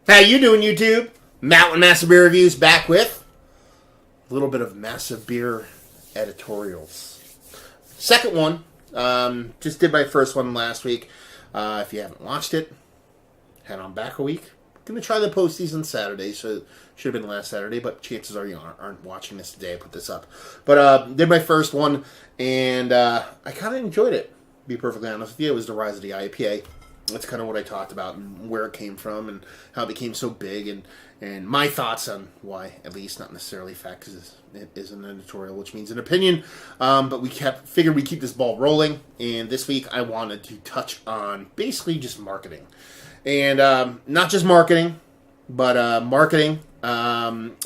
How you doing, YouTube? Matt with Massive Beer Reviews back with a little bit of Massive Beer Editorials. Second one, just did my first one last week. If you haven't watched it, head on back a week. Going to try the postseason Saturday, so it should have been last Saturday, but chances are you aren't watching this today. I put this up. But did my first one, and I kind of enjoyed it, to be perfectly honest with you. It was the rise of the IPA. That's kind of what I talked about and where it came from and how it became so big and my thoughts on why, at least, not necessarily fact, because it is an editorial, which means an opinion. But we figured we'd keep this ball rolling, and this week I wanted to touch on basically just marketing. And not just marketing, but marketing, from,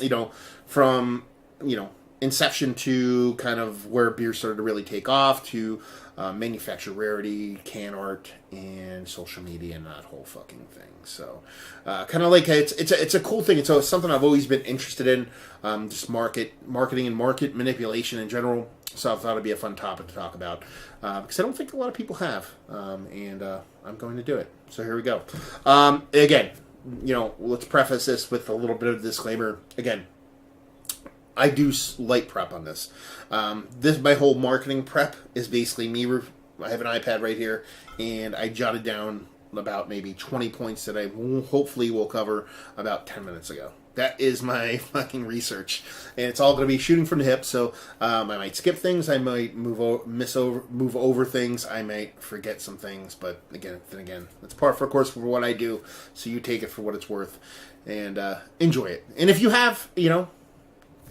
inception to kind of where beer started to really take off to manufacture Rarity, can art, and social media, and that whole fucking thing. So, kind of like it's a cool thing. It's something I've always been interested in. Just marketing and market manipulation in general. So I thought it'd be a fun topic to talk about because I don't think a lot of people have, and I'm going to do it. So here we go. Again, let's preface this with a little bit of disclaimer. Again, I do light prep on this. My whole marketing prep is basically me. I have an iPad right here, and I jotted down about maybe 20 points that I hopefully will cover about 10 minutes ago. That is my fucking research, and it's all going to be shooting from the hip. So I might skip things, I might move over things, I might forget some things. But again, it's part for course for what I do. So you take it for what it's worth, and enjoy it. And if you have,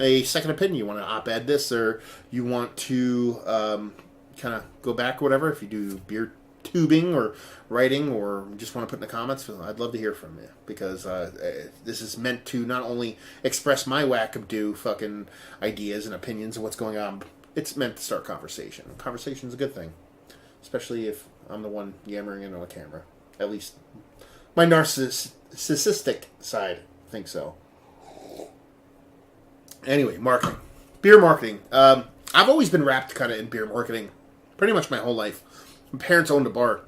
a second opinion, you want to op-ed this, or you want to kind of go back or whatever, if you do beer tubing or writing or just want to put in the comments, I'd love to hear from you, because this is meant to not only express my wackadoo fucking ideas and opinions of what's going on, but it's meant to start conversation. Conversation is a good thing, especially if I'm the one yammering into a camera. At least my narcissistic side thinks so. Anyway, marketing. Beer marketing. I've always been wrapped kind of in beer marketing pretty much my whole life. My parents owned a bar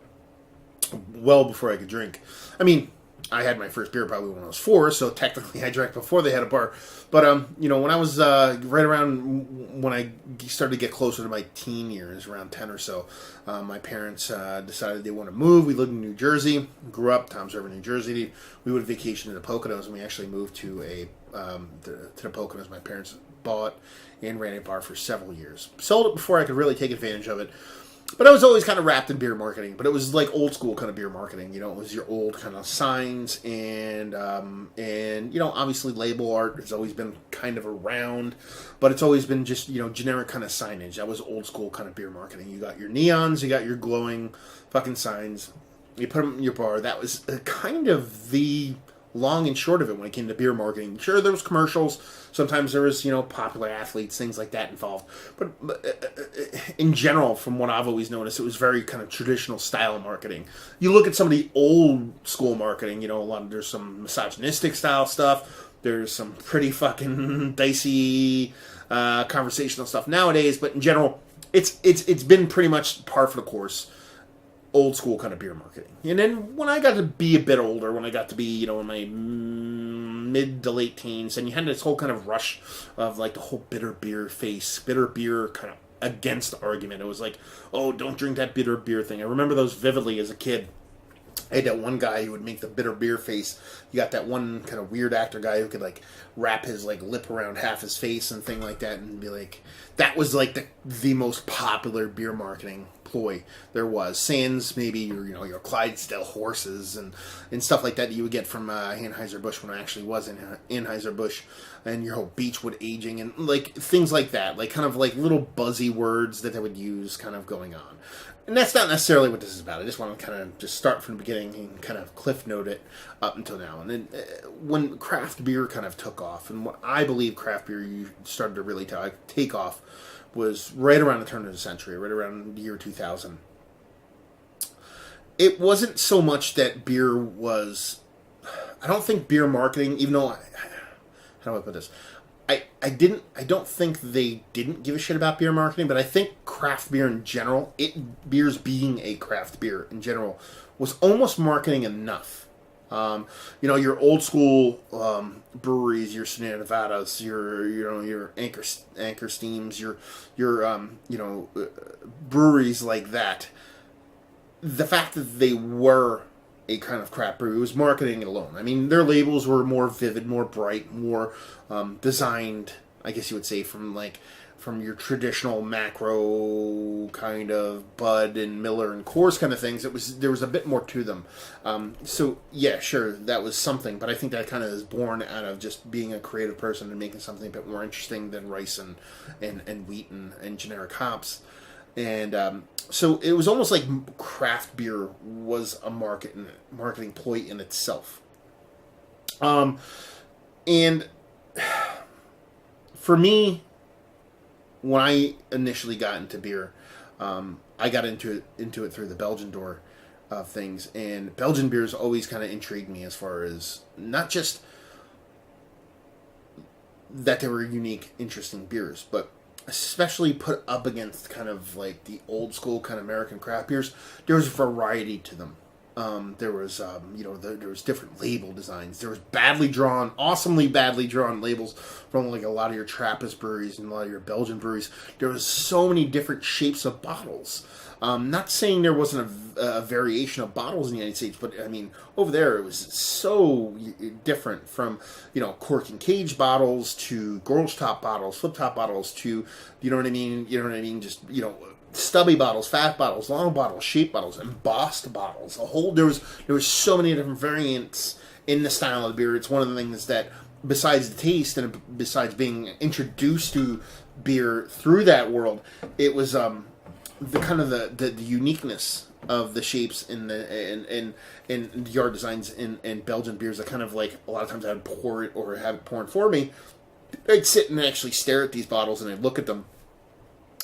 well before I could drink. I mean, I had my first beer probably when I was 4, so technically I drank before they had a bar. But, when I was right around when I started to get closer to my teen years, around 10 or so, my parents decided they want to move. We lived in New Jersey, grew up, Toms River, New Jersey. We would vacation in the Poconos, and we actually moved to the Poconos. My parents bought and ran a bar for several years. Sold it before I could really take advantage of it. But I was always kind of wrapped in beer marketing. But it was like old school kind of beer marketing. It was your old kind of signs and obviously label art has always been kind of around. But it's always been just, generic kind of signage. That was old school kind of beer marketing. You got your neons, you got your glowing fucking signs. You put them in your bar. That was kind of the long and short of it when it came to beer marketing. Sure, there was commercials. Sometimes there was, popular athletes, things like that involved. But in general, from what I've always noticed, it was very kind of traditional style marketing. You look at some of the old school marketing, there's some misogynistic style stuff. There's some pretty fucking dicey conversational stuff nowadays. But in general, it's been pretty much par for the course. Old school kind of beer marketing. And then when I got to be a bit older, when I got to be, in my mid to late teens, and you had this whole kind of rush of like the whole bitter beer kind of against argument. It was like, oh, don't drink that bitter beer thing. I remember those vividly as a kid. I had that one guy who would make the bitter beer face. You got that one kind of weird actor guy who could like wrap his like lip around half his face and thing like that, and be like, that was like the most popular beer marketing ploy there was. Sans maybe your Clydesdale horses and stuff like that you would get from Anheuser-Busch when I actually was in Anheuser-Busch, and your whole Beechwood aging and like things like that, like kind of like little buzzy words that they would use kind of going on. And that's not necessarily what this is about. I just want to kind of just start from the beginning and kind of cliff note it up until now. And then when craft beer kind of took off, and what I believe craft beer started to really take off was right around the turn of the century, right around the year 2000. It wasn't so much that beer was... I don't think beer marketing, even though... How do I put this? I don't think they didn't give a shit about beer marketing, but I think craft beer in general, beers being a craft beer in general, was almost marketing enough Your old school breweries, your Sierra Nevadas, your Anchor Steams, your breweries like that. The fact that they were a kind of crap brewery was marketing alone. I mean, their labels were more vivid, more bright, more designed, I guess you would say, from your traditional macro kind of Bud and Miller and Coors kind of things. There was a bit more to them. So yeah, sure, that was something, but I think that kind of is born out of just being a creative person and making something a bit more interesting than rice and wheat and generic hops. And so it was almost like craft beer was a marketing ploy in itself. And for me, when I initially got into beer, I got into it through the Belgian door of things, and Belgian beers always kind of intrigued me as far as not just that they were unique, interesting beers, but especially put up against kind of like the old school kind of American craft beers. There was variety to them. There was different label designs. There was awesomely badly drawn labels from like a lot of your Trappist breweries and a lot of your Belgian breweries. There was so many different shapes of bottles. Not saying there wasn't a variation of bottles in the United States, but I mean, over there it was so different from, cork and cage bottles to gorge top bottles, flip top bottles to, just, stubby bottles, fat bottles, long bottles, shape bottles, embossed bottles. There was so many different variants in the style of beer. It's one of the things that, besides the taste and besides being introduced to beer through that world, it was the kind of the uniqueness of the shapes in the yard designs in Belgian beers that kind of like a lot of times I would pour it or have it poured for me. I'd sit and actually stare at these bottles and I'd look at them.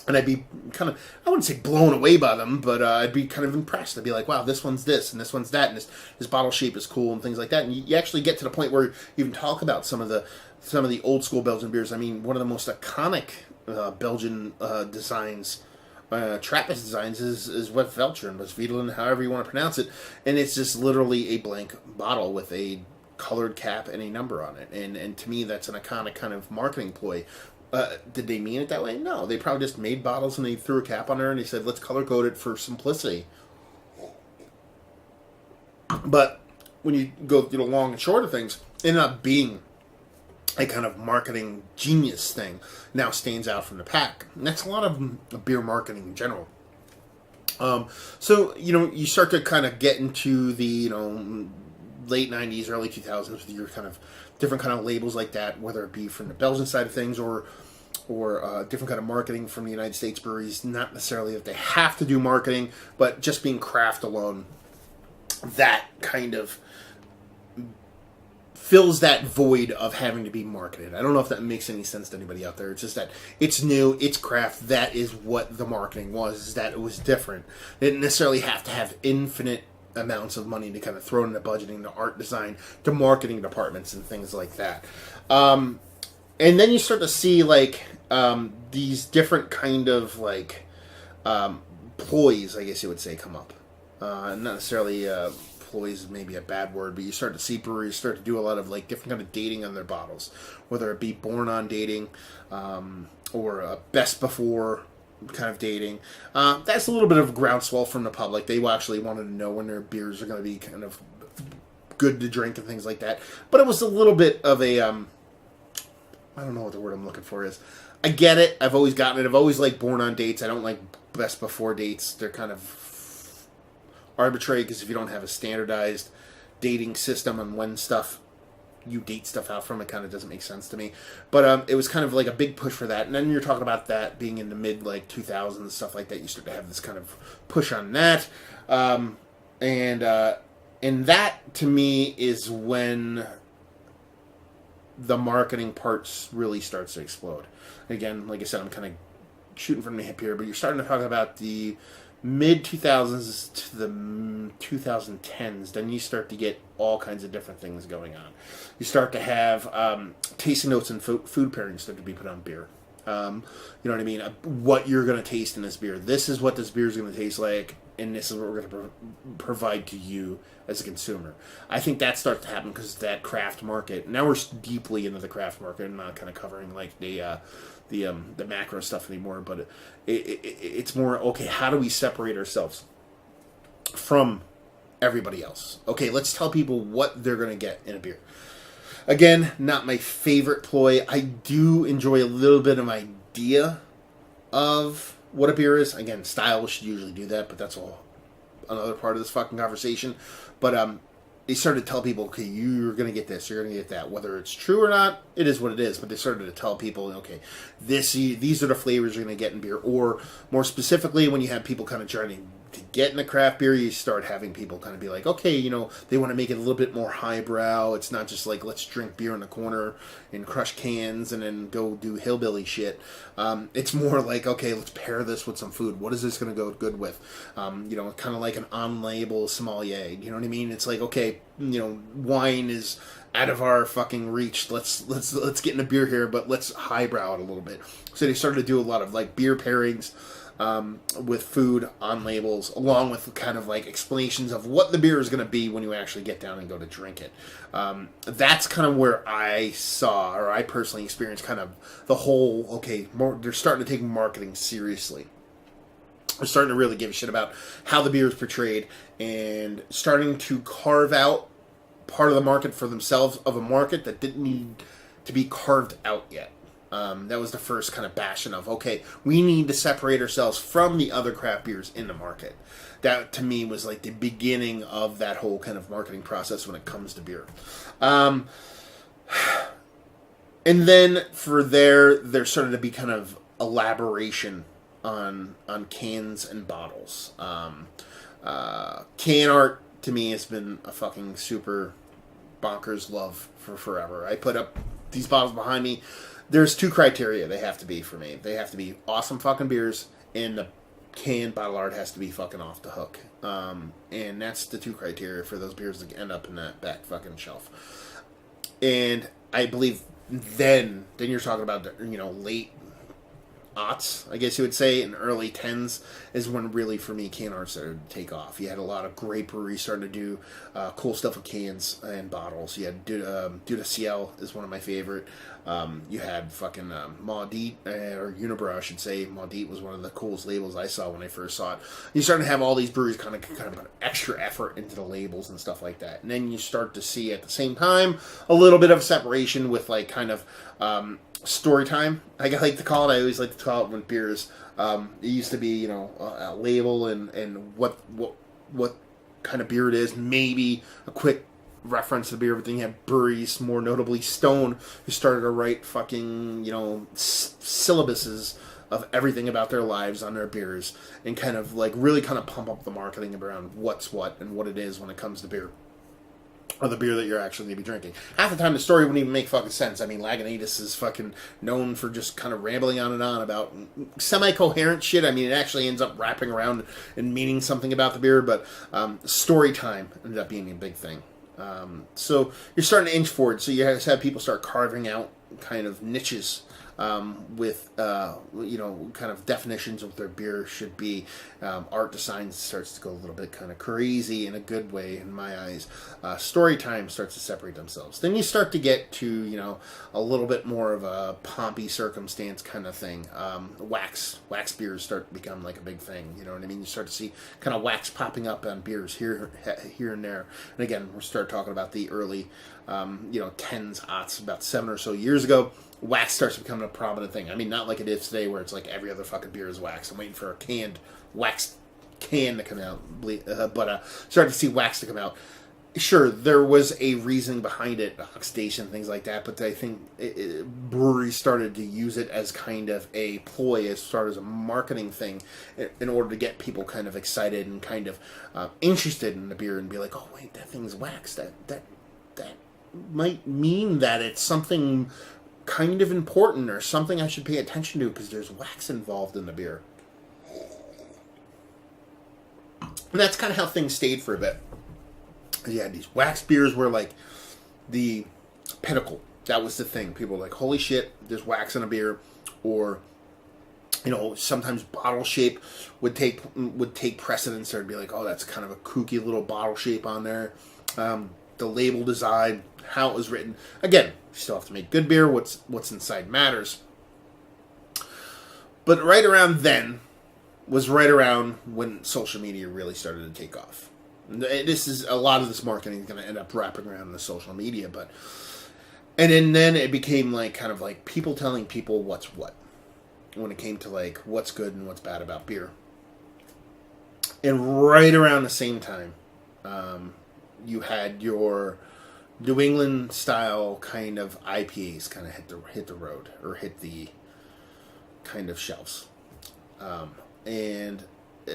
And I'd be kind of, I wouldn't say blown away by them, but I'd be kind of impressed. I'd be like, wow, this one's this, and this one's that, and this bottle shape is cool, and things like that. And you actually get to the point where you even talk about some of the old school Belgian beers. I mean, one of the most iconic Belgian designs, Trappist designs, is Wet Veltrin, Westfalen, however you want to pronounce it. And it's just literally a blank bottle with a colored cap and a number on it. And to me, that's an iconic kind of marketing ploy. Did they mean it that way? No. They probably just made bottles and they threw a cap on there and they said, let's color code it for simplicity. But when you go through the long and short of things, it ended up being a kind of marketing genius thing. Now stands out from the pack. And that's a lot of beer marketing in general. So, you start to kind of get into the, late 90s, early 2000s with your kind of different kind of labels like that, whether it be from the Belgian side of things or different kind of marketing from the United States breweries. Not necessarily that they have to do marketing, but just being craft alone, that kind of fills that void of having to be marketed. I don't know if that makes any sense to anybody out there. It's just that it's new, it's craft. That is what the marketing was, is that it was different. They didn't necessarily have to have infinite amounts of money to kind of throw into budgeting, to art design, to marketing departments and things like that. And then you start to see like these different kind of like ploys, I guess you would say, come up. Not necessarily ploys is maybe a bad word, but you start to see breweries start to do a lot of like different kind of dating on their bottles, whether it be born on dating or best before kind of dating. That's a little bit of groundswell from the public. They actually wanted to know when their beers are going to be kind of good to drink and things like that. But it was a little bit of a, I don't know what the word I'm looking for is. I get it. I've always gotten it. I've always liked born on dates. I don't like best before dates. They're kind of arbitrary because if you don't have a standardized dating system on when you date stuff out from, it kind of doesn't make sense to me. But it was kind of like a big push for that. And then you're talking about that being in the mid like 2000s, stuff like that. You start to have this kind of push on that. And that to me is when the marketing parts really starts to explode. Again, like I said, I'm kind of shooting from the hip here, but you're starting to talk about the mid 2000s to the 2010s. Then you start to get all kinds of different things going on. You start to have tasting notes and food pairings start to be put on beer. You know what I mean? What you're going to taste in this beer. This is what this beer is going to taste like. and this is what we're going to provide to you as a consumer. I think that starts to happen because that craft market. Now we're deeply into the craft market. I'm not kind of covering like the macro stuff anymore, but it's more, okay, how do we separate ourselves from everybody else? Okay, let's tell people what they're going to get in a beer. Again, not my favorite ploy. I do enjoy a little bit of an idea of what a beer is. Again, style should usually do that, but that's another part of this fucking conversation. But they started to tell people, okay, you're going to get this, you're going to get that. Whether it's true or not, it is what it is. But they started to tell people, okay, these are the flavors you're going to get in beer. Or more specifically, when you have people kind of trying to get in a craft beer, you start having people kind of be like, okay, they want to make it a little bit more highbrow. It's not just like, let's drink beer in the corner and crush cans and then go do hillbilly shit. It's more like, okay, let's pair this with some food. What is this going to go good with? Kind of like an on-label sommelier. You know what I mean? It's like, okay, wine is out of our fucking reach. Let's get in a beer here, but let's highbrow it a little bit. So they started to do a lot of like beer pairings with food on labels, along with kind of like explanations of what the beer is going to be when you actually get down and go to drink it. That's kind of where I saw, or I personally experienced, kind of the whole, okay, they're starting to take marketing seriously. They're starting to really give a shit about how the beer is portrayed and starting to carve out part of the market for themselves of a market that didn't need to be carved out yet. That was the first kind of bashing of, okay, we need to separate ourselves from the other craft beers in the market. That, to me, was like the beginning of that whole kind of marketing process when it comes to beer. And then for there started to be kind of elaboration on cans and bottles. Can art, to me, has been a fucking super bonkers love for forever. I put up these bottles behind me. There's two criteria they have to be for me. They have to be awesome fucking beers, and the can bottle art has to be fucking off the hook. And that's the two criteria for those beers to end up in that back fucking shelf. And I believe then you're talking about, late aughts, I guess you would say, in early 10s is when really, for me, can art started to take off. You had a lot of great breweries starting to do cool stuff with cans and bottles. You had Duda Ciel is one of my favorite. You had fucking Maudit, or Unibrow, I should say. Maudit was one of the coolest labels I saw when I first saw it. You started to have all these breweries kind of put extra effort into the labels and stuff like that. And then you start to see, at the same time, a little bit of separation with, like, kind of story time, I like to call it. I always like to call it when beers. It used to be, a label and what kind of beer it is. Maybe a quick reference to the beer, but then you have breweries, more notably Stone, who started to write fucking, syllabuses of everything about their lives on their beers and kind of like really kind of pump up the marketing around what's what and what it is when it comes to beer. Or the beer that you're actually going to be drinking. Half the time the story wouldn't even make fucking sense. I mean, Lagunitas is fucking known for just kind of rambling on and on about semi-coherent shit. I mean, it actually ends up wrapping around and meaning something about the beer, but story time ended up being a big thing. So you're starting to inch forward. So you have people start carving out kind of niches with kind of definitions of what their beer should be. Art design starts to go a little bit kind of crazy in a good way in my eyes. Story time starts to separate themselves. Then you start to get to a little bit more of a pompy circumstance kind of thing. Wax beers start to become like a big thing. You know what I mean? You start to see kind of wax popping up on beers here and there. And again, we'll start talking about the early 10s, aughts, about 7 or so years ago. Wax starts becoming a prominent thing. I mean, not like it is today where it's like every other fucking beer is wax. I'm waiting for a canned wax can to come out. But started to see wax to come out. Sure, there was a reason behind it, oxidation, things like that, but I think breweries started to use it as kind of a ploy, as far as a marketing thing, in order to get people kind of excited and kind of interested in the beer and be like, oh, wait, that thing's wax. That might mean that it's something kind of important or something I should pay attention to because there's wax involved in the beer. And that's kind of how things stayed for a bit. You had these wax beers were like the pinnacle. That was the thing. People were like, holy shit, there's wax in a beer. Or sometimes bottle shape would take precedence. There'd be like, oh, that's kind of a kooky little bottle shape on there. The label design, how it was written. Again, you still have to make good beer. What's inside matters. But right around then was right around when social media really started to take off. This is a lot of this marketing is going to end up wrapping around the social media, and then it became like kind of like people telling people what's what when it came to like what's good and what's bad about beer. And right around the same time, you had your New England style kind of IPAs kind of hit the road or hit the kind of shelves, and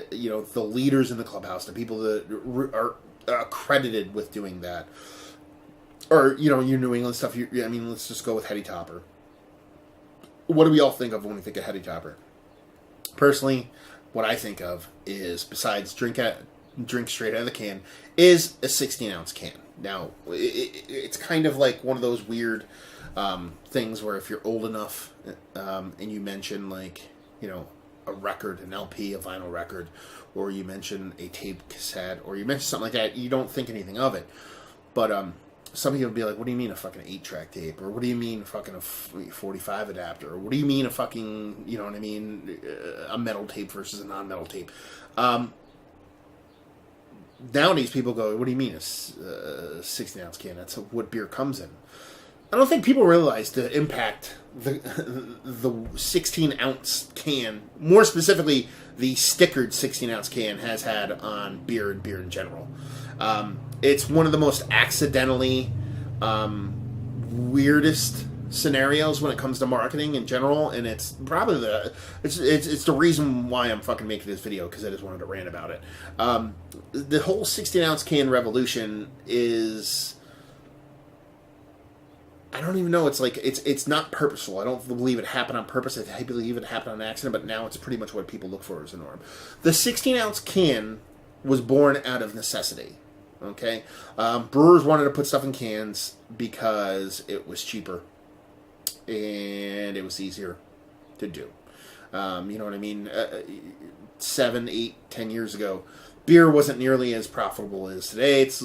the leaders in the clubhouse, the people that are accredited with doing that, or your New England stuff. Let's just go with Heady Topper. What do we all think of when we think of Heady Topper? Personally, what I think of is, besides drink straight out of the can, is a 16-ounce can. Now, it's kind of like one of those weird things where if you're old enough and you mention like, a record, an LP, a vinyl record, or you mention a tape cassette, or you mention something like that, you don't think anything of it. But some people will be like, what do you mean a fucking 8-track tape? Or what do you mean fucking a 45 adapter? Or what do you mean a fucking, a metal tape versus a non-metal tape? Nowadays people go, what do you mean a 16-ounce can? That's what beer comes in. I don't think people realize the impact the 16-ounce can, more specifically the stickered 16-ounce can, has had on beer and beer in general. It's one of the most accidentally weirdest scenarios when it comes to marketing in general, and it's probably it's the reason why I'm fucking making this video, because I just wanted to rant about it. The whole 16-ounce can revolution is, I don't even know. It's like it's not purposeful. I don't believe it happened on purpose. I believe it happened on accident. But now it's pretty much what people look for as a norm. The 16-ounce can was born out of necessity. Okay, brewers wanted to put stuff in cans because it was cheaper and it was easier to do. You know what I mean? 7, 8, 10 years ago, beer wasn't nearly as profitable as today. It's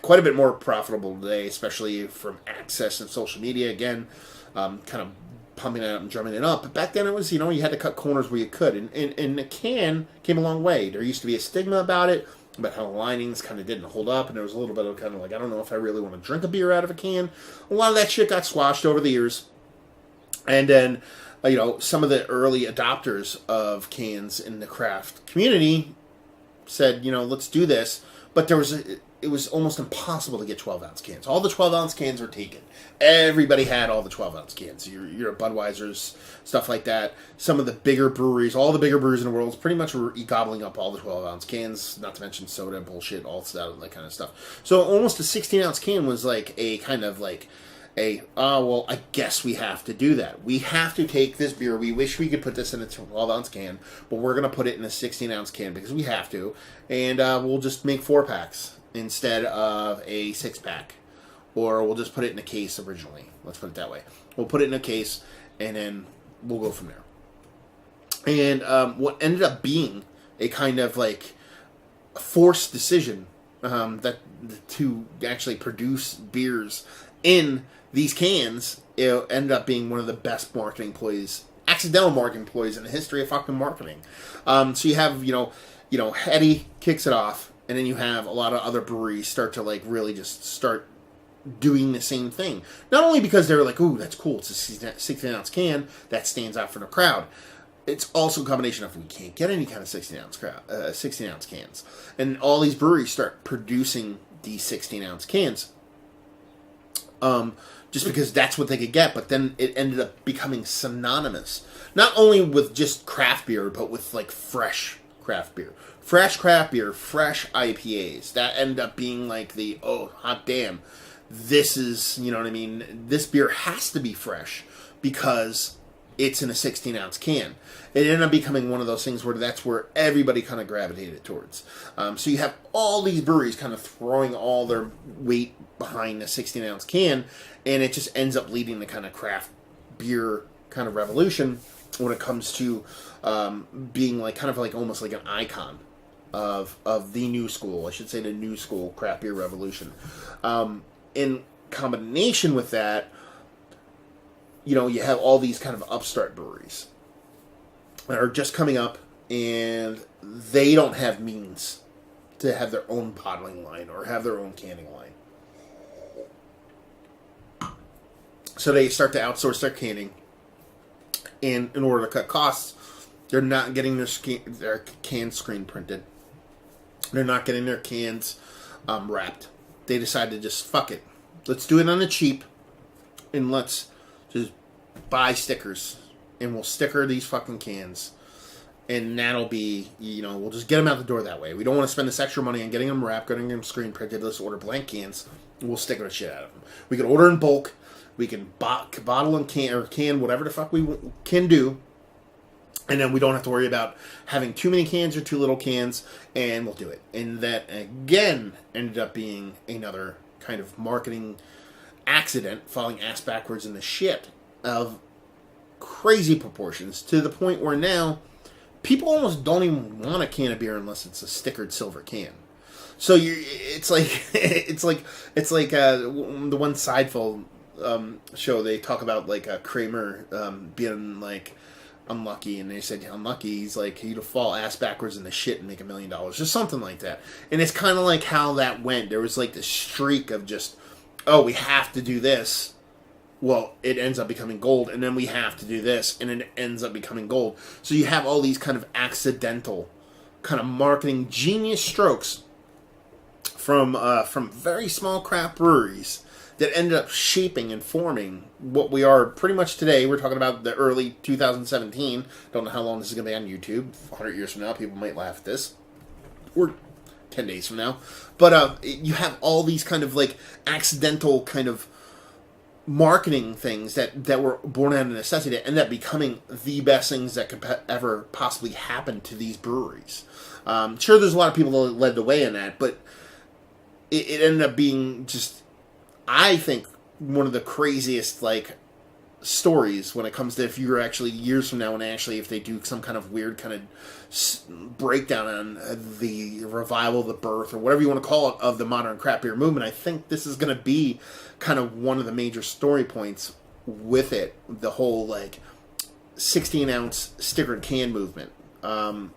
quite a bit more profitable today, especially from access and social media. Again, kind of pumping it out and drumming it up. But back then it was, you had to cut corners where you could. And the can came a long way. There used to be a stigma about it, about how the linings kind of didn't hold up. And there was a little bit of kind of like, I don't know if I really want to drink a beer out of a can. A lot of that shit got squashed over the years. And then, some of the early adopters of cans in the craft community said, let's do this. But it was almost impossible to get 12-ounce cans. All the 12-ounce cans were taken. Everybody had all the 12-ounce cans. Your Budweiser's, stuff like that. Some of the bigger breweries, all the bigger breweries in the world, pretty much were gobbling up all the 12-ounce cans, not to mention soda, bullshit, all that kind of stuff. So almost a 16-ounce can was like a kind of like well, I guess we have to do that. We have to take this beer. We wish we could put this in a 12-ounce can, but we're going to put it in a 16-ounce can because we have to. And we'll just make 4-packs instead of a 6-pack. Or we'll just put it in a case originally. Let's put it that way. We'll put it in a case, and then we'll go from there. And what ended up being a kind of like a forced decision that to actually produce beers in these cans, it ended up being one of the best marketing ploys, accidental marketing ploys in the history of fucking marketing. So you have, Heady kicks it off, and then you have a lot of other breweries start to like really just start doing the same thing. Not only because they're like, ooh, that's cool, it's a 16-ounce can, that stands out for the crowd. It's also a combination of we can't get any kind of 16-ounce cans. And all these breweries start producing these 16-ounce cans. Just because that's what they could get, but then it ended up becoming synonymous. Not only with just craft beer, but with like fresh craft beer. Fresh craft beer, fresh IPAs. That ended up being like the, oh, hot damn. This is, you know what I mean? This beer has to be fresh because it's in a 16-ounce can. It ended up becoming one of those things where that's where everybody kind of gravitated towards. So you have all these breweries kind of throwing all their weight behind a 16-ounce can, and it just ends up leading to kind of craft beer kind of revolution. when it comes to being like kind of like almost like an icon of the new school. I should say the new school craft beer revolution. In combination with that, you have all these kind of upstart breweries that are just coming up, and they don't have means to have their own bottling line or have their own canning line. So they start to outsource their canning, and in order to cut costs, they're not getting their cans screen printed. They're not getting their cans wrapped. They decide to just, fuck it. Let's do it on the cheap, and let's just buy stickers, and we'll sticker these fucking cans. And that'll be, we'll just get them out the door that way. We don't want to spend this extra money on getting them wrapped, getting them screen printed. Let's order blank cans, and we'll sticker the shit out of them. We can order in bulk. We can bottle and can whatever the fuck we can do. And then we don't have to worry about having too many cans or too little cans, and we'll do it. And that, again, ended up being another kind of marketing accident, falling ass backwards in the shit of crazy proportions, to the point where now people almost don't even want a can of beer unless it's a stickered silver can. So it's like the one Seinfeld show, they talk about like Kramer being like unlucky, and they said unlucky, he's like, he'd fall ass backwards in the shit and make $1 million, just something like that. And it's kind of like how that went. There was like this streak of just, oh, we have to do this. Well, it ends up becoming gold, and then we have to do this, and it ends up becoming gold. So you have all these kind of accidental kind of marketing genius strokes from very small craft breweries that ended up shaping and forming what we are pretty much today. We're talking about the early 2017. Don't know how long this is going to be on YouTube. 100 years from now, people might laugh at this. Or 10 days from now. But you have all these kind of like accidental kind of marketing things that were born out of necessity that end up becoming the best things that could ever possibly happen to these breweries. Sure, there's a lot of people that led the way in that, but it ended up being just, I think, one of the craziest like stories when it comes to, if you're actually years from now, and actually if they do some kind of weird kind of breakdown on the revival, the birth, or whatever you want to call it, of the modern craft beer movement, I think this is going to be kind of one of the major story points with it, the whole like 16-ounce stickered can movement.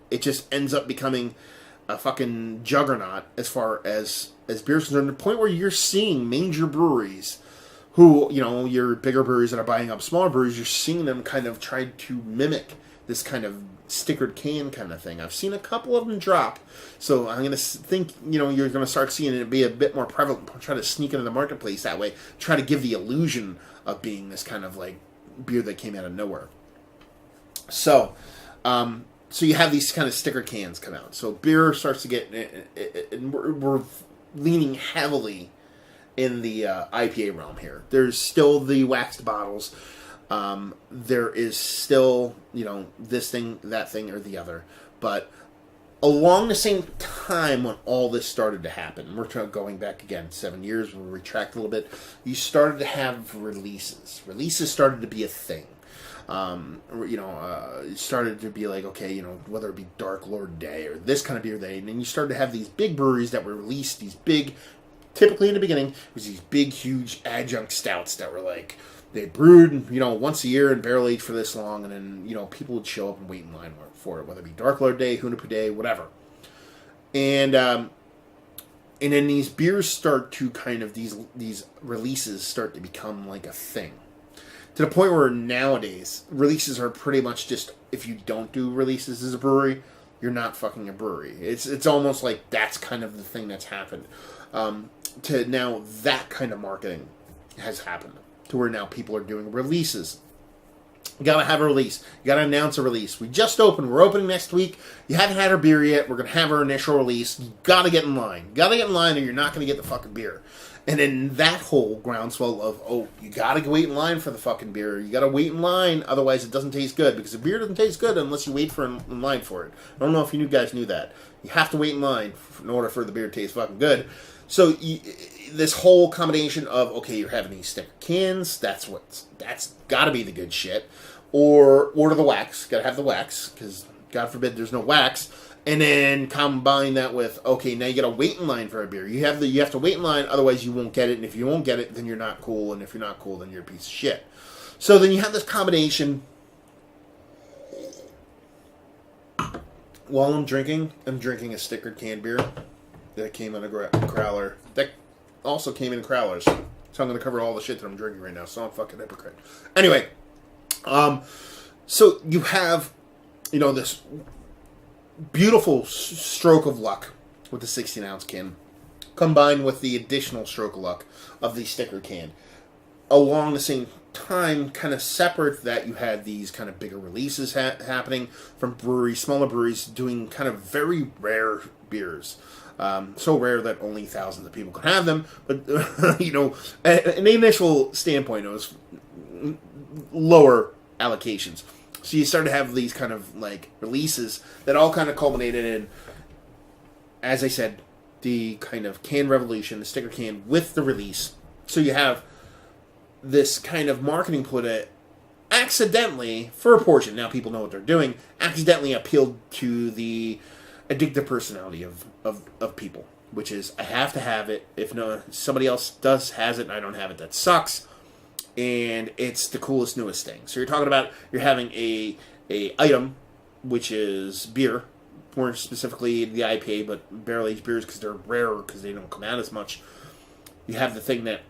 It just ends up becoming a fucking juggernaut as far as beer is concerned, to the point where you're seeing major breweries who, your bigger breweries that are buying up smaller breweries, you're seeing them kind of try to mimic this kind of stickered can kind of thing. I've seen a couple of them drop, so I'm going to think, you're going to start seeing it be a bit more prevalent, try to sneak into the marketplace that way, try to give the illusion of being this kind of like beer that came out of nowhere. So you have these kind of sticker cans come out. So beer starts to get, we're leaning heavily in the IPA realm here. There's still the waxed bottles. There is still, this thing, that thing, or the other. But along the same time when all this started to happen, we're going back again 7 years, we'll retract a little bit, you started to have releases. Releases started to be a thing. It started to be like, okay, whether it be Dark Lord Day or this kind of beer day, and then you started to have these big breweries that were released, these big, typically in the beginning, it was these big, huge adjunct stouts that were like, they brewed, once a year and barrel aged for this long, and then, people would show up and wait in line for it, whether it be Dark Lord Day, Hunapu Day, whatever. And then these beers start to kind of, these releases start to become like a thing. To the point where nowadays, releases are pretty much just, if you don't do releases as a brewery, you're not fucking a brewery. It's almost like that's kind of the thing that's happened. To now, that kind of marketing has happened. To where now people are doing releases. You gotta have a release. You gotta announce a release. We just opened. We're opening next week. You haven't had our beer yet. We're gonna have our initial release. You gotta get in line. You gotta get in line or you're not gonna get the fucking beer. And then that whole groundswell of, oh, you gotta wait in line for the fucking beer. You gotta wait in line, otherwise it doesn't taste good. Because the beer doesn't taste good unless you wait in line for it. I don't know if you guys knew that. You have to wait in line in order for the beer to taste fucking good. So this whole combination of, okay, you're having these sticker cans, that's gotta be the good shit. or order the wax. Got to have the wax because God forbid there's no wax. And then combine that with, okay, now you got to wait in line for a beer. You have to wait in line, otherwise you won't get it. And if you won't get it, then you're not cool. And if you're not cool, then you're a piece of shit. So then you have this combination. While I'm drinking a stickered canned beer that came in a crowler. That also came in crowlers. So I'm going to cover all the shit that I'm drinking right now. So I'm a fucking hypocrite. Anyway, so you have, this beautiful stroke of luck with the 16-ounce can, combined with the additional stroke of luck of the sticker can. Along the same time, kind of separate that, you had these kind of bigger releases happening from breweries, smaller breweries, doing kind of very rare beers. So rare that only thousands of people could have them. But, in the initial standpoint, it was lower allocations. So you start to have these kind of like releases that all kind of culminated in, as I said, the kind of can revolution, the sticker can with the release. So you have this kind of marketing put it accidentally, for a portion, now people know what they're doing, accidentally appealed to the addictive personality of people, which is, I have to have it. If no somebody else has it and I don't have it, that sucks. And it's the coolest, newest thing. So you're having a item, which is beer, more specifically the IPA, but barrel-aged beers because they're rarer because they don't come out as much. You have the thing that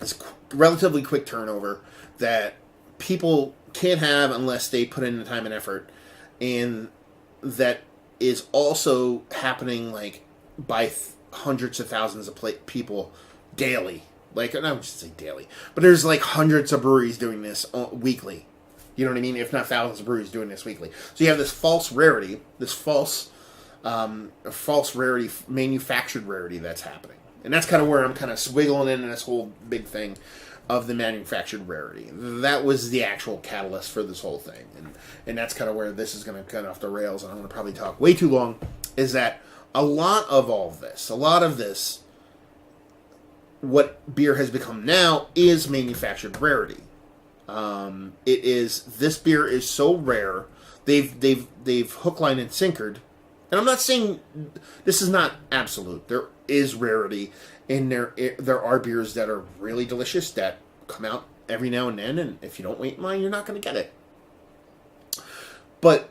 is relatively quick turnover that people can't have unless they put in the time and effort, and that is also happening like by hundreds of thousands of people daily. Like, I don't say daily, but there's like hundreds of breweries doing this weekly. You know what I mean? If not thousands of breweries doing this weekly. So you have this false rarity, false rarity, manufactured rarity that's happening. And that's kind of where I'm kind of swiggling in this whole big thing of the manufactured rarity. That was the actual catalyst for this whole thing. And that's kind of where this is going to cut off the rails, and I'm going to probably talk way too long, is that a lot of this, what beer has become now is manufactured rarity. This beer is so rare, they've hook, line, and sinkered. And I'm not saying this is not absolute. There is rarity, and there are beers that are really delicious that come out every now and then, and if you don't wait in line, you're not going to get it. But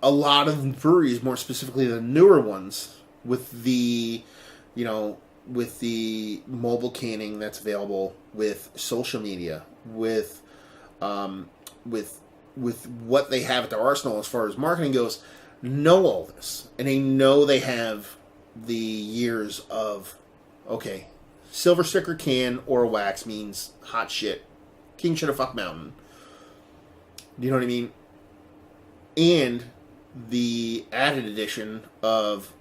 a lot of breweries, more specifically the newer ones, with the mobile canning that's available, with social media, with what they have at their arsenal as far as marketing goes, know all this. And they know they have the years of, okay, silver sticker can or wax means hot shit. King should have fucked mountain. You know what I mean? And the added addition of,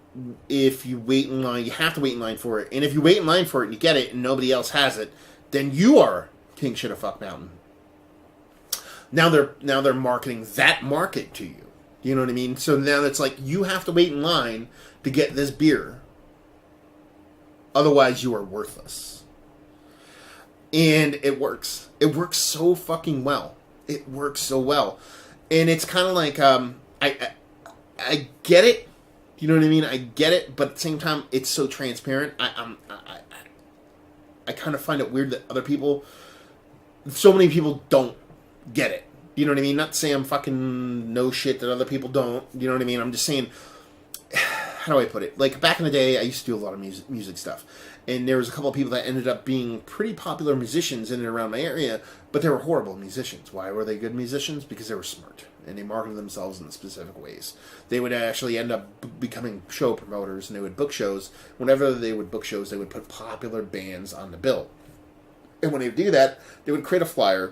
if you wait in line, you have to wait in line for it. And if you wait in line for it and you get it and nobody else has it, then you are King should have fucked mountain. Now they're marketing that market to you. You know what I mean? So now it's like, you have to wait in line to get this beer. Otherwise, you are worthless. And it works. It works so fucking well. It works so well. And it's kind of like, I get it. You know what I mean? I get it, but at the same time, it's so transparent. I kind of find it weird that so many people don't get it. You know what I mean? Not to say I'm fucking know shit that other people don't. You know what I mean? I'm just saying, how do I put it? Like, back in the day, I used to do a lot of music stuff. And there was a couple of people that ended up being pretty popular musicians in and around my area, but they were horrible musicians. Why were they good musicians? Because they were smart, and they marketed themselves in specific ways. They would actually end up becoming show promoters, and they would book shows. Whenever they would book shows, they would put popular bands on the bill. And when they would do that, they would create a flyer,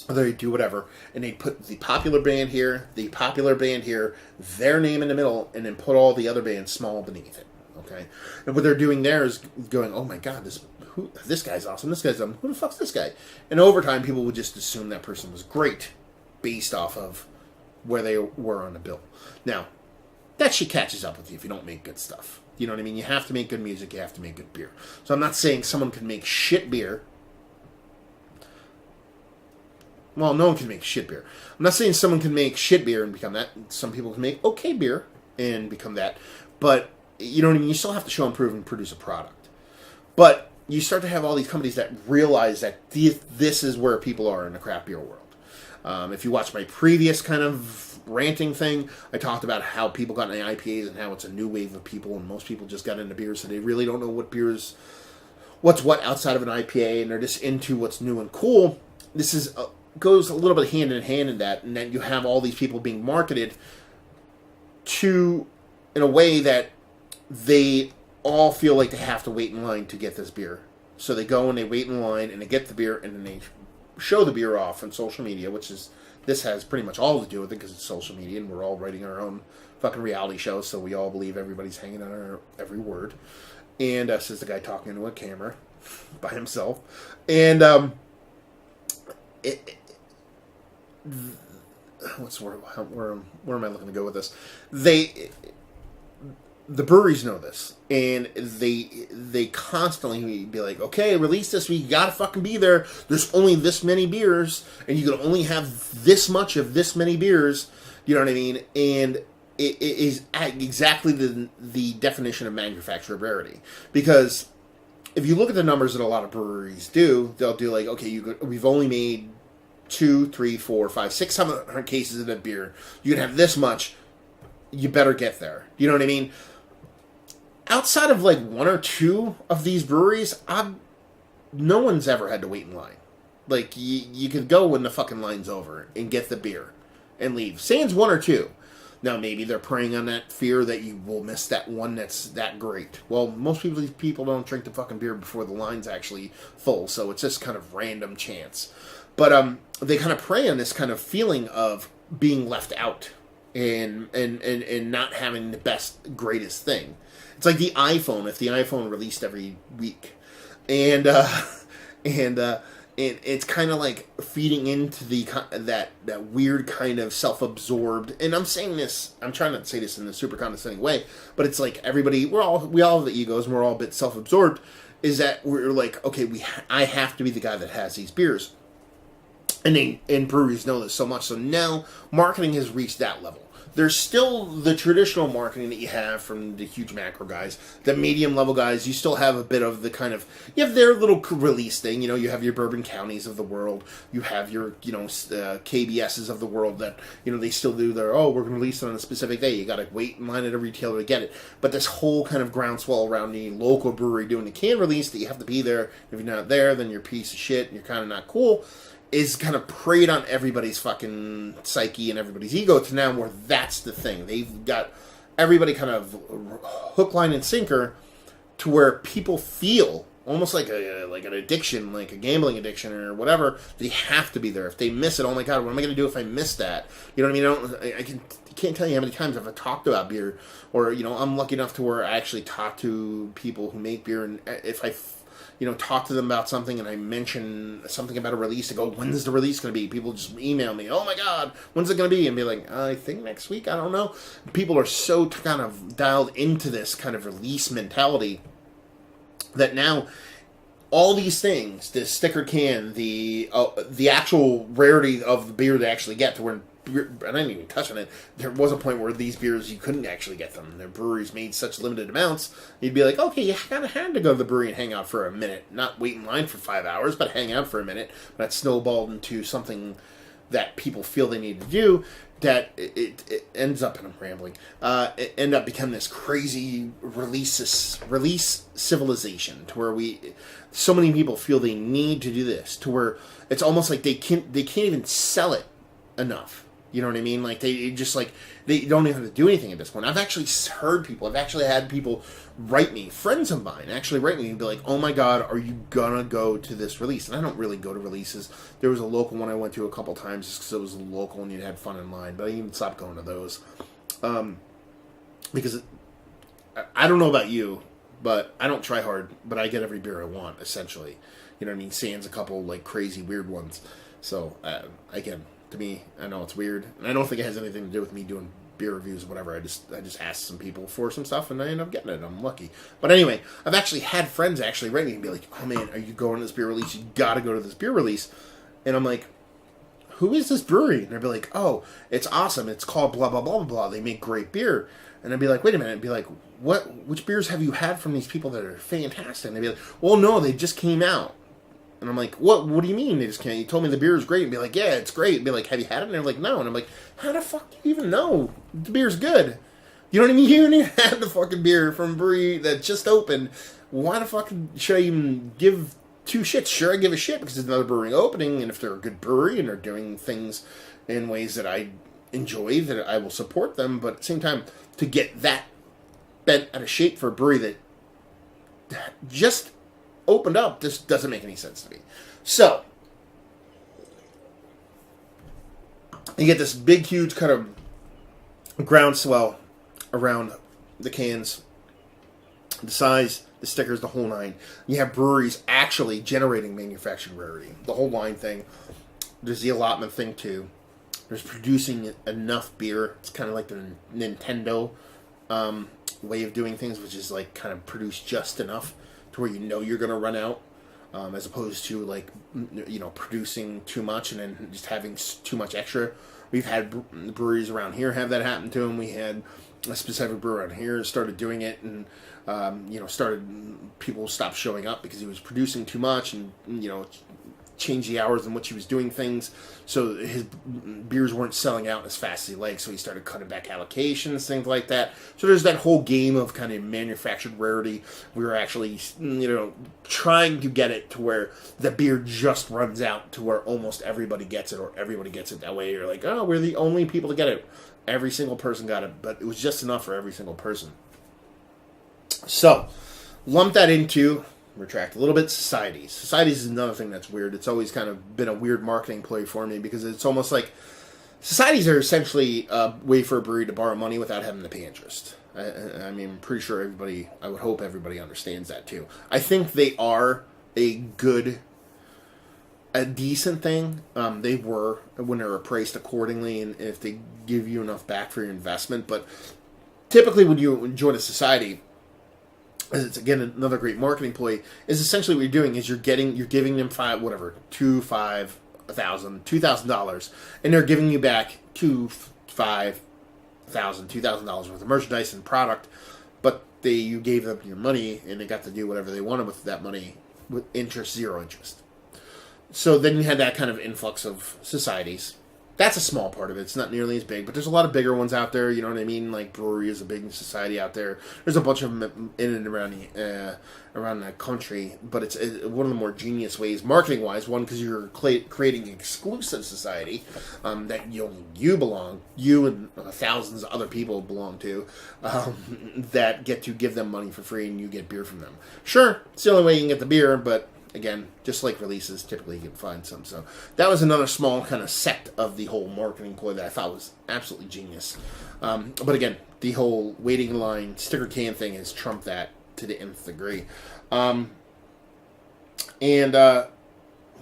or they'd do whatever, and they'd put the popular band here, their name in the middle, and then put all the other bands small beneath it. Okay? And what they're doing there is going, oh my god, this guy's awesome, this guy's awesome, who the fuck's this guy? And over time, people would just assume that person was great based off of where they were on the bill. Now, that shit catches up with you if you don't make good stuff. You know what I mean? You have to make good music, you have to make good beer. So I'm not saying someone can make shit beer. Well, no one can make shit beer. I'm not saying someone can make shit beer and become that. Some people can make okay beer and become that. But, you know what I mean? You still have to show and prove and produce a product. But you start to have all these companies that realize that this is where people are in the craft beer world. If you watch my previous kind of ranting thing, I talked about how people got into IPAs and how it's a new wave of people, and most people just got into beers, so they really don't know what beers, what's what outside of an IPA, and they're just into what's new and cool. This is goes a little bit hand in hand in that, and then you have all these people being marketed to in a way that they all feel like they have to wait in line to get this beer. So they go and they wait in line and they get the beer and then they show the beer off on social media, which is, this has pretty much all to do with it because it's social media and we're all writing our own fucking reality shows, so we all believe everybody's hanging on our every word. And says the guy talking into a camera by himself. And where am I looking to go with this? The breweries know this, and they constantly be like, okay, release this, we gotta fucking be there. There's only this many beers, and you can only have this much of this many beers. You know what I mean? And it is exactly the definition of manufacturer rarity. Because if you look at the numbers that a lot of breweries do, they'll do like, okay, we've only made 2, 3, 4, 5, 6, 700 cases of that beer. You can have this much. You better get there. You know what I mean? Outside of like 1 or 2 of these breweries, no one's ever had to wait in line. Like, you could go when the fucking line's over and get the beer and leave. Sans 1 or 2. Now, maybe they're preying on that fear that you will miss that one that's that great. Well, most people don't drink the fucking beer before the line's actually full, so it's just kind of random chance. But they kind of prey on this kind of feeling of being left out and not having the best, greatest thing. It's like the iPhone. If the iPhone released every week, and it's kind of like feeding into that weird kind of self-absorbed. And I'm saying this, I'm trying not to say this in a super condescending way, but it's like everybody, we all have the egos, and we're all a bit self-absorbed. Is that we're like, okay, I have to be the guy that has these beers, and breweries know this so much. So now marketing has reached that level. There's still the traditional marketing that you have from the huge macro guys, the medium level guys. You still have a bit of the kind of, you have their little release thing. You know, you have your Bourbon Counties of the world. You have your, KBSs of the world that, they still do their, we're going to release it on a specific day. You got to wait in line at a retailer to get it. But this whole kind of groundswell around the local brewery doing the can release that you have to be there. If you're not there, then you're a piece of shit and you're kind of not cool. Is kind of preyed on everybody's fucking psyche and everybody's ego to now where that's the thing. They've got everybody kind of hook, line, and sinker to where people feel almost like an addiction, like a gambling addiction or whatever. They have to be there. If they miss it, oh my god, what am I going to do if I miss that? You know what I mean? I can't tell you how many times I've talked about beer, or I'm lucky enough to where I actually talk to people who make beer, and if I talk to them about something and I mention something about a release, they go, when's the release going to be? People just email me, oh my god, when's it going to be? And be like, I think next week, I don't know. People are so kind of dialed into this kind of release mentality that now all these things, the sticker can, the actual rarity of the beer they actually get to where, and I didn't even touch on it, there was a point where these beers, you couldn't actually get them. The breweries made such limited amounts, you'd be like, okay, you kind of had to go to the brewery and hang out for a minute. Not wait in line for 5 hours, but hang out for a minute. That snowballed into something that people feel they need to do, that it ends up, and I'm rambling, it ended up becoming this crazy release civilization, to where so many people feel they need to do this, to where it's almost like they can't even sell it enough. You know what I mean? Like, they just, like, they don't even have to do anything at this point. I've actually had people write me, friends of mine, actually write me and be like, oh my god, are you gonna go to this release? And I don't really go to releases. There was a local one I went to a couple times just because it was local and you had fun in line, but I even stopped going to those. Because I don't know about you, but I don't try hard, but I get every beer I want, essentially. You know what I mean? Sans a couple, like, crazy, weird ones. So, again, to me, I know it's weird, and I don't think it has anything to do with me doing beer reviews or whatever. I just asked some people for some stuff, and I ended up getting it. I'm lucky. But anyway, I've actually had friends actually write me and be like, oh man, are you going to this beer release? You gotta go to this beer release. And I'm like, who is this brewery? And I'd be like, oh, it's awesome. It's called blah, blah, blah, blah, blah. They make great beer. And I'd be like, wait a minute. I'd be like, which beers have you had from these people that are fantastic? And they'd be like, well, no, they just came out. And I'm like, what do you mean they just came out? You told me the beer is great. And be like, yeah, it's great. And be like, have you had it? And they're like, no. And I'm like, how the fuck do you even know the beer's good? You know what I mean? You don't even have the fucking beer from a brewery that just opened. Why the fuck should I even give two shits? Sure, I give a shit because it's another brewing opening, and if they're a good brewery and they're doing things in ways that I enjoy, that I will support them. But at the same time, to get that bent out of shape for a brewery that just opened up just doesn't make any sense to me. So you get this big, huge kind of groundswell around the cans, the size, the stickers, the whole nine. You have breweries actually generating manufactured rarity. The whole line thing. There's the allotment thing too. There's producing enough beer. It's kind of like the Nintendo way of doing things, which is like kind of produce just enough to where you know you're going to run out, as opposed to like, you know, producing too much and then just having too much extra. We've had breweries around here have that happen to them. We had a specific brewer around here started doing it, and you know, people stopped showing up because he was producing too much, and you know, changed the hours in which he was doing things, so his beers weren't selling out as fast as he liked, so he started cutting back allocations, things like that. So there's that whole game of kind of manufactured rarity. We were actually, you know, trying to get it to where the beer just runs out to where almost everybody gets it, or everybody gets it that way. You're like, oh, we're the only people to get it. Every single person got it, but it was just enough for every single person. So, lump that into, retract a little bit, societies. Societies is another thing that's weird. It's always kind of been a weird marketing play for me, because it's almost like societies are essentially a way for a brewery to borrow money without having to pay interest. I mean, I'm pretty sure everybody, I would hope everybody understands that too. I think they are a decent thing. They were when they were priced accordingly, and if they give you enough back for your investment. But typically when you join a society, as it's again another great marketing ploy, is essentially what you're doing is you're giving them $2,000, and they're giving you back $2,000 worth of merchandise and product, but you gave them your money and they got to do whatever they wanted with that money with interest, zero interest. So then you had that kind of influx of societies. That's a small part of it. It's not nearly as big, but there's a lot of bigger ones out there. You know what I mean? Like brewery is a big society out there. There's a bunch of them in and around the country, but it's one of the more genius ways, marketing wise. One, because you're creating an exclusive society that you belong, you and thousands of other people belong to, that get to give them money for free, and you get beer from them. Sure, it's the only way you can get the beer, but again, just like releases, typically you can find some. So that was another small kind of sect of the whole marketing ploy that I thought was absolutely genius. But again, the whole waiting in line, sticker can thing has trumped that to the nth degree. And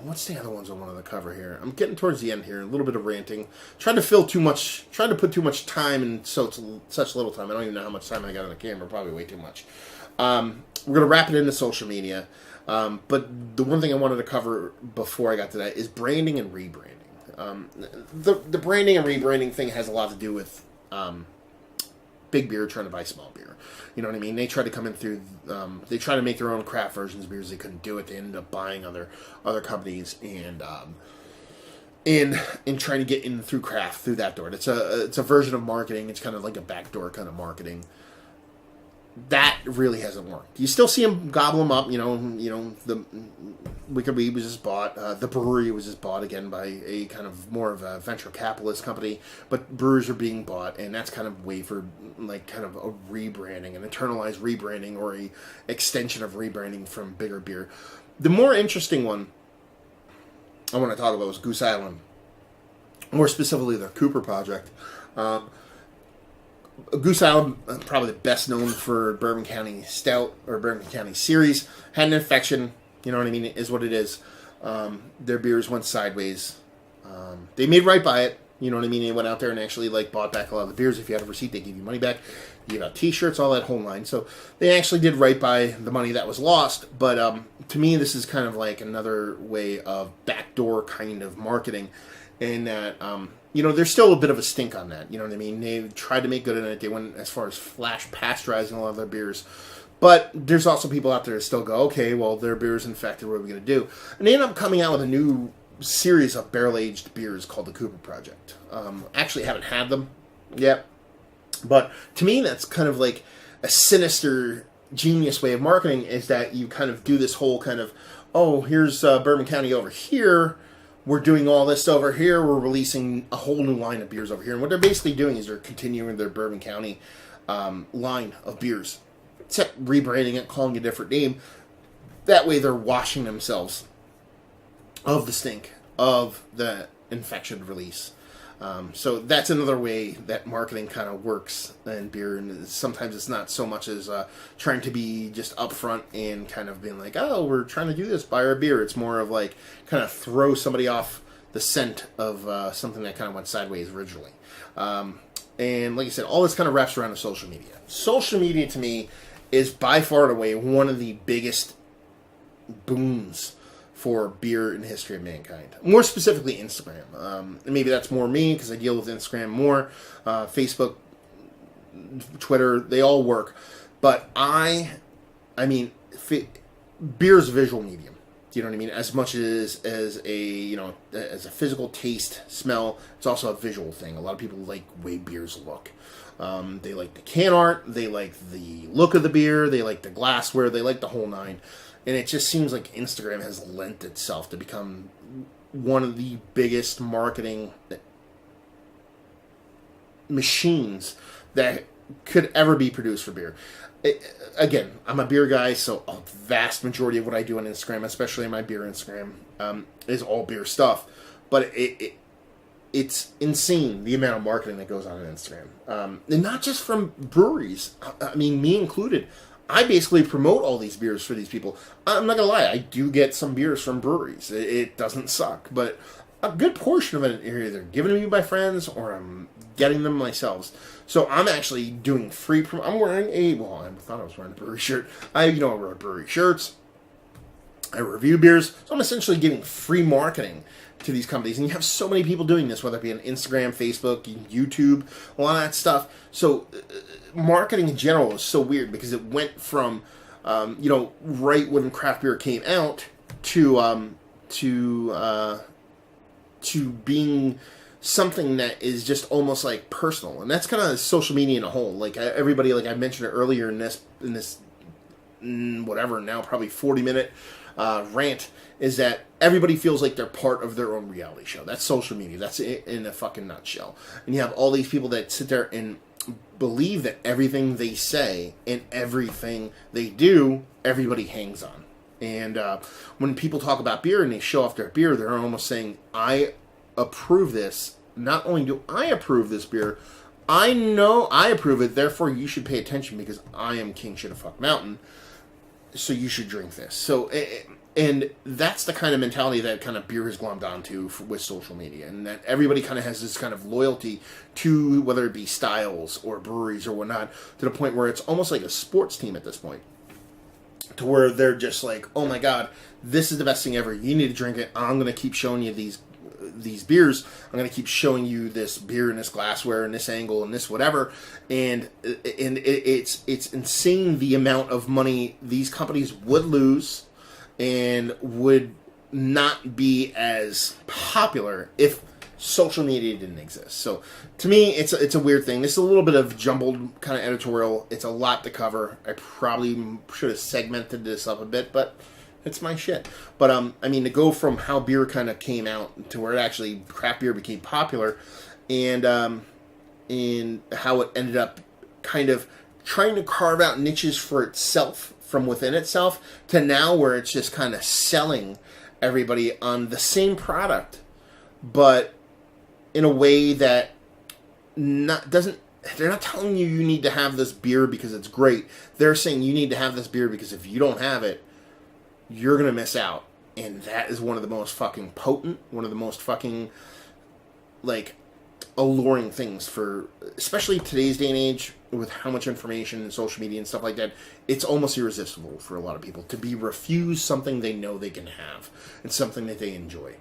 what's the other ones I wanted to cover here? I'm getting towards the end here, a little bit of ranting. Trying to put too much time in such little time. I don't even know how much time I got on the camera, probably way too much. We're going to wrap it into social media. But the one thing I wanted to cover before I got to that is branding and rebranding. The branding and rebranding thing has a lot to do with big beer trying to buy small beer. You know what I mean? They try to come in through. They try to make their own craft versions of beers. They couldn't do it. They ended up buying other companies and trying to get in through craft through that door. It's a version of marketing. It's kind of like a backdoor kind of marketing. That really hasn't worked. You still see them gobble them up. You know, the Wicked Weed was just bought. The brewery was just bought again by a kind of more of a venture capitalist company. But brewers are being bought, and that's kind of a way for like kind of a rebranding, an internalized rebranding, or a extension of rebranding from bigger beer. The more interesting one I want to talk about was Goose Island, more specifically the Cooper Project. Goose Island, probably the best known for Bourbon County Stout, or Bourbon County Series, had an infection, you know what I mean, is what it is. Their beers went sideways. They made right by it, you know what I mean, they went out there and actually like bought back a lot of the beers. If you had a receipt, they give you money back. You give out t-shirts, all that whole line. So they actually did right by the money that was lost, but to me this is kind of like another way of backdoor kind of marketing. and that there's still a bit of a stink on that. You know what I mean? They tried to make good on it. They went as far as flash pasteurizing a lot of their beers. But there's also people out there that still go, okay, well, their beer's infected, what are we going to do? And they end up coming out with a new series of barrel-aged beers called the Cooper Project. Actually, haven't had them yet. But to me, that's kind of like a sinister, genius way of marketing, is that you kind of do this whole kind of, oh, here's Bourbon County over here. We're doing all this over here. We're releasing a whole new line of beers over here. And what they're basically doing is they're continuing their Bourbon County line of beers, except rebranding it, calling it a different name. That way they're washing themselves of the stink of the infection release. So that's another way that marketing kind of works in beer, and sometimes it's not so much as trying to be just upfront and kind of being like, oh, we're trying to do this, buy our beer. It's more of like kind of throw somebody off the scent of something that kind of went sideways originally. And like I said, all this kind of wraps around to social media. Social media to me is by far and away one of the biggest boons for beer in the history of mankind. More specifically, Instagram. And maybe that's more me because I deal with Instagram more. Facebook, Twitter, they all work. But beer is a visual medium. You know what I mean? As much as a physical taste, smell, it's also a visual thing. A lot of people like the way beers look. They like the can art, they like the look of the beer, they like the glassware, they like the whole nine. And it just seems like Instagram has lent itself to become one of the biggest marketing machines that could ever be produced for beer. Again, I'm a beer guy, so a vast majority of what I do on Instagram, especially my beer Instagram, is all beer stuff. But it's insane the amount of marketing that goes on Instagram. And not just from breweries. I mean, me included. I basically promote all these beers for these people. I'm not going to lie, I do get some beers from breweries. It doesn't suck. But a good portion of it are either given to me by friends or I'm getting them myself. So I'm actually doing free I'm wearing I thought I was wearing a brewery shirt. I wear brewery shirts. I review beers. So I'm essentially giving free marketing to these companies. And you have so many people doing this, whether it be on Instagram, Facebook, YouTube, a lot of that stuff. So marketing in general is so weird because it went from, right when craft beer came out to being something that is just almost like personal. And that's kind of social media in a whole. Like everybody, like I mentioned it earlier in this whatever, now probably 40-minute rant, is that everybody feels like they're part of their own reality show. That's social media. That's it in a fucking nutshell. And you have all these people that sit there and believe that everything they say and everything they do, everybody hangs on. And when people talk about beer and they show off their beer, they're almost saying, I approve this. Not only do I approve this beer, I know I approve it, therefore you should pay attention because I am King Shit of Fuck Mountain, so you should drink this. So, and that's the kind of mentality that kind of beer has glommed onto with social media, and that everybody kind of has this kind of loyalty to whether it be styles or breweries or whatnot, to the point where it's almost like a sports team at this point, to where they're just like, oh my god, this is the best thing ever, you need to drink it, I'm going to keep showing you these beers, I'm going to keep showing you this beer and this glassware and this angle and this whatever, and it's insane the amount of money these companies would lose and would not be as popular if social media didn't exist. So to me, it's a weird thing. This is a little bit of jumbled kind of editorial. It's a lot to cover. I probably should have segmented this up a bit, but it's my shit. But to go from how beer kind of came out to where it actually craft beer became popular, and how it ended up kind of trying to carve out niches for itself from within itself, to now where it's just kind of selling everybody on the same product, but in a way that they're not telling you need to have this beer because it's great. They're saying you need to have this beer because if you don't have it, you're going to miss out. And that is one of the most fucking potent, one of the most fucking, alluring things for, especially today's day and age, with how much information and social media and stuff like that. It's almost irresistible for a lot of people to be refused something they know they can have and something that they enjoy.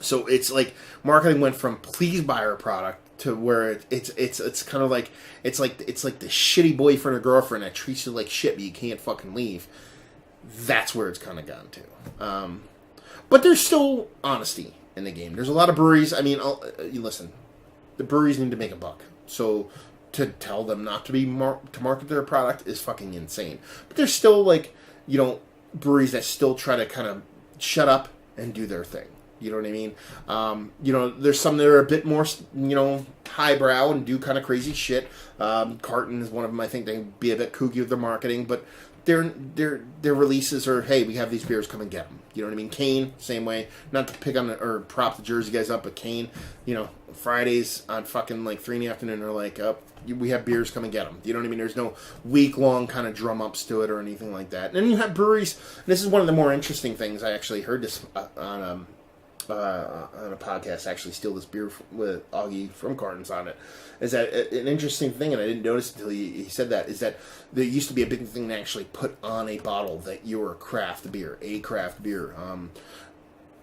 So it's like marketing went from please buy our product to where it's kind of like it's like the shitty boyfriend or girlfriend that treats you like shit, but you can't fucking leave. That's where it's kind of gone to. But there's still honesty in the game. There's a lot of breweries. I mean, you listen, the breweries need to make a buck. So to tell them not to to market their product is fucking insane. But there's still like, breweries that still try to kind of shut up and do their thing. You know what I mean? There's some that are a bit more, highbrow and do kind of crazy shit. Carton is one of them. I think they be a bit kooky with their marketing, but their releases are, hey, we have these beers, come and get them. You know what I mean? Kane, same way. Not to pick on or prop the Jersey guys up, but Kane, Fridays on fucking like 3 in the afternoon are like, we have beers, come and get them. You know what I mean? There's no week-long kind of drum-ups to it or anything like that. And then you have breweries, and this is one of the more interesting things. I actually heard this on a podcast, actually steal this beer with Augie from Cartons on it, is that an interesting thing, and I didn't notice until he said that, is that there used to be a big thing to actually put on a bottle that you were a craft beer.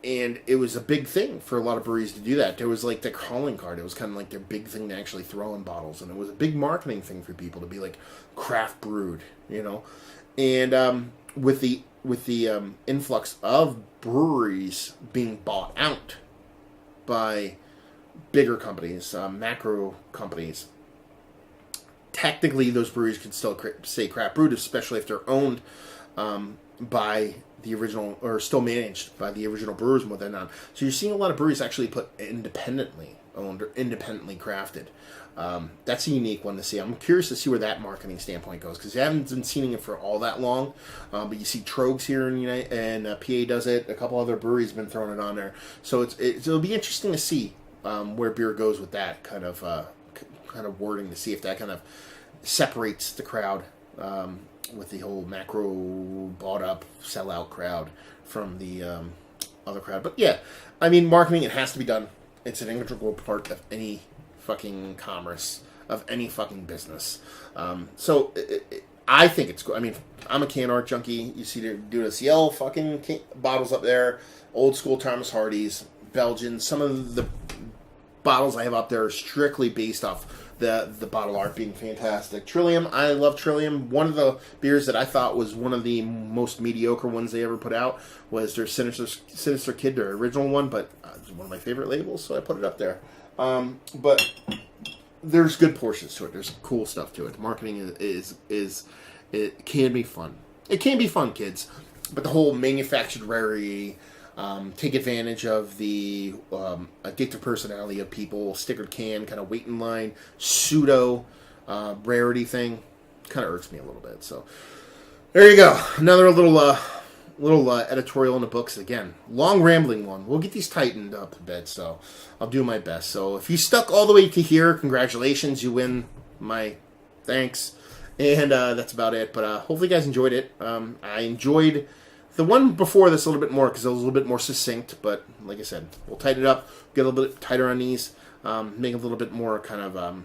And it was a big thing for a lot of breweries to do that. There was like the calling card. It was kind of like their big thing to actually throw in bottles, and it was a big marketing thing for people to be like craft brewed, And with the influx of breweries being bought out by bigger companies, macro companies, technically those breweries can still say craft brewed, especially if they're owned by the original, or still managed by the original brewers and whatnot. So you're seeing a lot of breweries actually put independently owned or independently crafted. That's a unique one to see. I'm curious to see where that marketing standpoint goes, because you haven't been seeing it for all that long. But you see Trogs here in PA does it. A couple other breweries have been throwing it on there. So it'll be interesting to see where beer goes with that kind of wording, to see if that kind of separates the crowd with the whole macro bought up sellout crowd from the other crowd. But yeah, I mean, marketing, it has to be done. It's an integral part of any fucking commerce, of any fucking business. So I think it's cool. I mean, I'm a can art junkie. You see they're doing a CL fucking bottles up there, old school Thomas Hardy's, Belgian. Some of the bottles I have up there are strictly based off the bottle art being fantastic. Trillium, I love Trillium. One of the beers that I thought was one of the most mediocre ones they ever put out was their Sinister Kid, their original one, but it's one of my favorite labels, so I put it up there. But there's good portions to it. There's cool stuff to it. The marketing it can be fun. It can be fun, kids. But the whole manufactured rarity, take advantage of the addictive personality of people, stickered can, kind of wait in line, pseudo rarity thing, kind of irks me a little bit. So there you go. Another little editorial in the books. Again, long rambling one. We'll get these tightened up a bit, so I'll do my best. So if you stuck all the way to here, congratulations, you win my thanks. And that's about it. But hopefully you guys enjoyed it. I enjoyed the one before this a little bit more because it was a little bit more succinct. But like I said, we'll tighten it up, get a little bit tighter on these, make it a little bit more kind of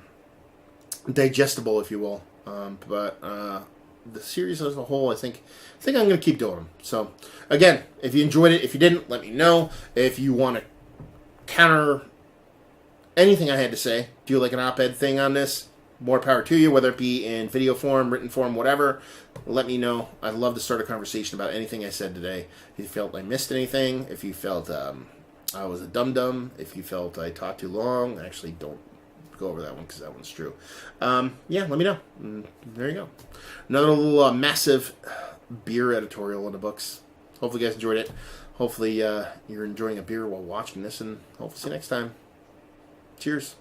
digestible, if you will. But the series as a whole, I think I'm going to keep doing them. So again, if you enjoyed it, if you didn't, let me know. If you want to counter anything I had to say, do like an op-ed thing on this, more power to you, whether it be in video form, written form, whatever. Let me know. I'd love to start a conversation about anything I said today. If you felt I missed anything, if you felt I was a dum-dum, if you felt I talked too long, actually don't go over that one because that one's true. Yeah, let me know. There you go. Another little massive beer editorial in the books. Hopefully you guys enjoyed it. Hopefully you're enjoying a beer while watching this, and hopefully see you next time. Cheers.